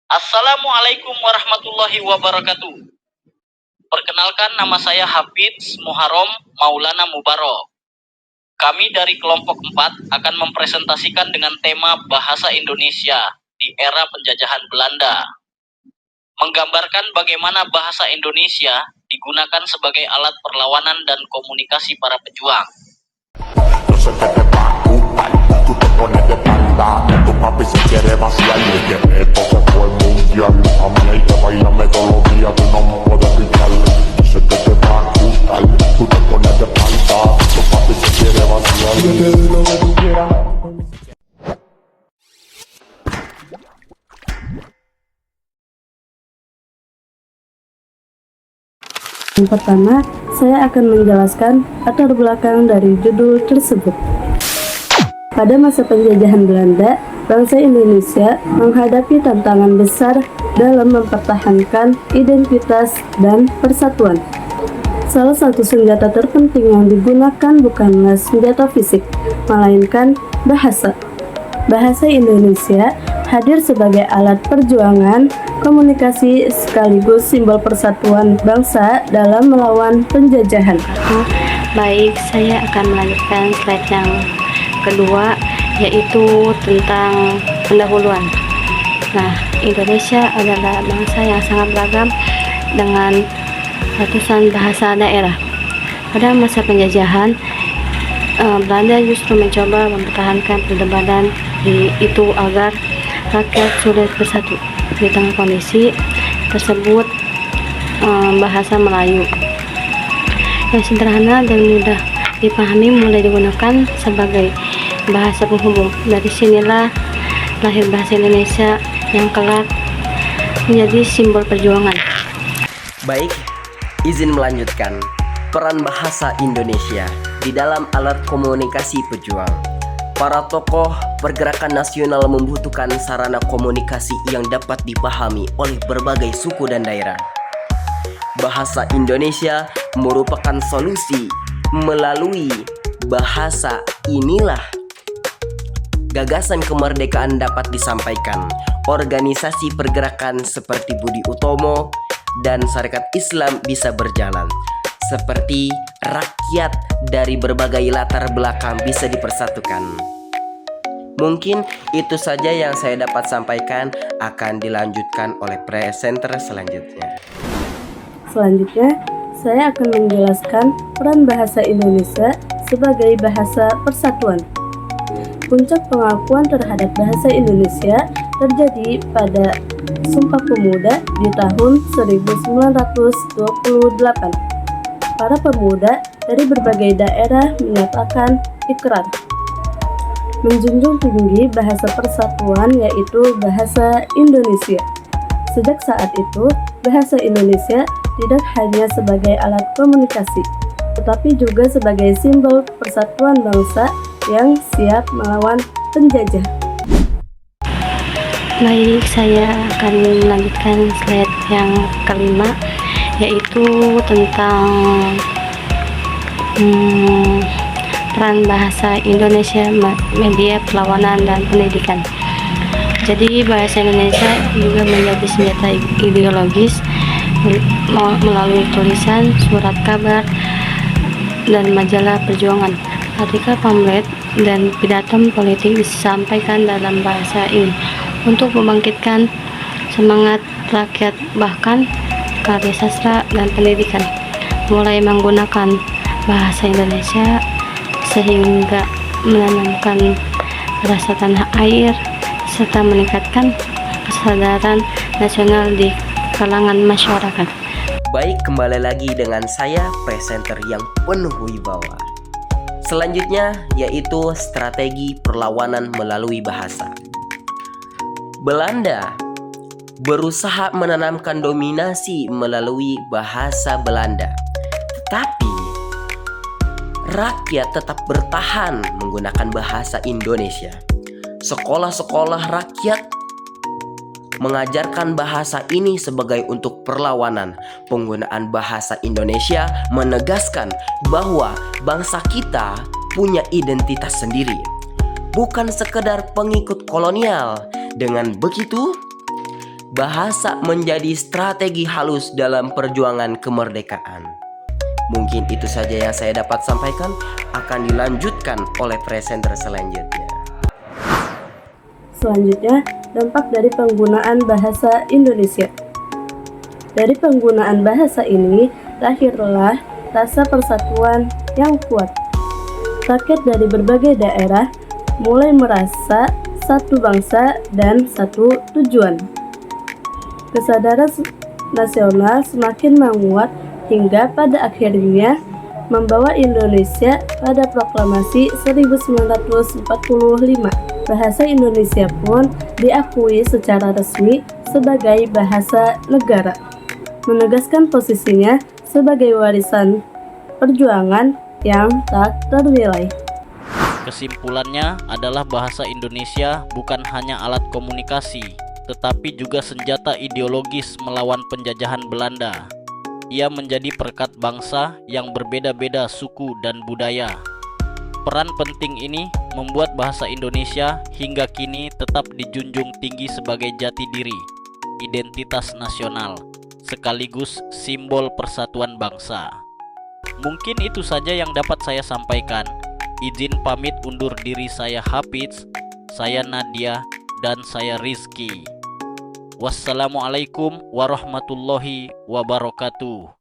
Assalamualaikum warahmatullahi wabarakatuh. Perkenalkan, nama saya Hafidz Muharram Maulana Mubarok. Kami dari kelompok 4 akan mempresentasikan dengan tema bahasa Indonesia di era penjajahan Belanda. Menggambarkan bagaimana bahasa Indonesia digunakan sebagai alat perlawanan dan komunikasi para pejuang. Yo sé que te va a gustar, tú te pones de espalda, que tu papi se quiere vaciar, y que esto se fue mundial. A mí hay que bailarme todos los días, tú no me puedes quitar. Yo sé que te va a gustar, tú te pones de espalda, que tu papi se quiere vaciar. Yo te doy lo que tú quieras. Yang pertama, saya akan menjelaskan latar belakang dari judul tersebut. Pada masa penjajahan Belanda, bangsa Indonesia menghadapi tantangan besar dalam mempertahankan identitas dan persatuan. Salah satu senjata terpenting yang digunakan bukanlah senjata fisik, melainkan bahasa. Bahasa Indonesia hadir sebagai alat perjuangan, komunikasi sekaligus simbol persatuan bangsa dalam melawan penjajahan. Baik, saya akan melanjutkan slide yang kedua, yaitu tentang pendahuluan. Nah, Indonesia adalah bangsa yang sangat beragam dengan ratusan bahasa daerah. Pada masa penjajahan, Belanda justru mencoba mempertahankan perdebatan itu agar rakyat sulit bersatu. Di tengah kondisi tersebut, bahasa Melayu yang sederhana dan mudah dipahami mulai digunakan sebagai bahasa penghubung. Dari sinilah lahir bahasa Indonesia yang kelak menjadi simbol perjuangan. Baik, izin melanjutkan peran bahasa Indonesia di dalam alat komunikasi pejuang. Para tokoh pergerakan nasional membutuhkan sarana komunikasi yang dapat dipahami oleh berbagai suku dan daerah. Bahasa Indonesia merupakan solusi. Melalui bahasa inilah gagasan kemerdekaan dapat disampaikan. Organisasi pergerakan seperti Budi Utomo dan Sarekat Islam bisa berjalan. Seperti rakyat dari berbagai latar belakang bisa dipersatukan. Mungkin itu saja yang saya dapat sampaikan, akan dilanjutkan oleh presenter selanjutnya. Selanjutnya, saya akan menjelaskan peran bahasa Indonesia sebagai bahasa persatuan. Puncak pengakuan terhadap bahasa Indonesia terjadi pada Sumpah Pemuda di tahun 1928. Para pemuda dari berbagai daerah menyatakan ikrar menjunjung tinggi bahasa persatuan, yaitu bahasa Indonesia. Sejak saat itu, bahasa Indonesia tidak hanya sebagai alat komunikasi, tetapi juga sebagai simbol persatuan bangsa yang siap melawan penjajah. Baik, saya akan melanjutkan slide yang kelima, yaitu tentang peran bahasa Indonesia media perlawanan dan pendidikan. Jadi bahasa Indonesia juga menjadi senjata ideologis melalui tulisan, surat kabar, dan majalah perjuangan. Artikel, pamflet, dan pidato politik disampaikan dalam bahasa ini untuk membangkitkan semangat rakyat. Bahkan karya sastra dan pendidikan mulai menggunakan bahasa Indonesia sehingga menanamkan rasa tanah air serta meningkatkan kesadaran nasional di kalangan masyarakat. Baik, kembali lagi dengan saya, presenter yang penuh wibawa. Selanjutnya yaitu strategi perlawanan melalui bahasa. Belanda berusaha menanamkan dominasi melalui bahasa Belanda, tetapi rakyat tetap bertahan menggunakan bahasa Indonesia. Sekolah-sekolah rakyat mengajarkan bahasa ini sebagai untuk perlawanan. Penggunaan bahasa Indonesia menegaskan bahwa bangsa kita punya identitas sendiri, bukan sekedar pengikut kolonial. Dengan begitu, bahasa menjadi strategi halus dalam perjuangan kemerdekaan. Mungkin itu saja yang saya dapat sampaikan, akan dilanjutkan oleh presenter selanjutnya. Selanjutnya, dampak dari penggunaan bahasa Indonesia. Dari penggunaan bahasa ini, lahirlah rasa persatuan yang kuat. Rakyat dari berbagai daerah mulai merasa satu bangsa dan satu tujuan. Kesadaran nasional semakin menguat hingga pada akhirnya membawa Indonesia pada proklamasi 1945. Bahasa Indonesia pun diakui secara resmi sebagai bahasa negara, menegaskan posisinya sebagai warisan perjuangan yang tak ternilai. Kesimpulannya adalah bahasa Indonesia bukan hanya alat komunikasi, tetapi juga senjata ideologis melawan penjajahan Belanda. Ia menjadi perekat bangsa yang berbeda-beda suku dan budaya. Peran penting ini membuat bahasa Indonesia hingga kini tetap dijunjung tinggi sebagai jati diri, identitas nasional, sekaligus simbol persatuan bangsa. Mungkin itu saja yang dapat saya sampaikan. Izin pamit undur diri, saya Hafiz, saya Nadia, dan saya Rizky. Wassalamualaikum warahmatullahi wabarakatuh.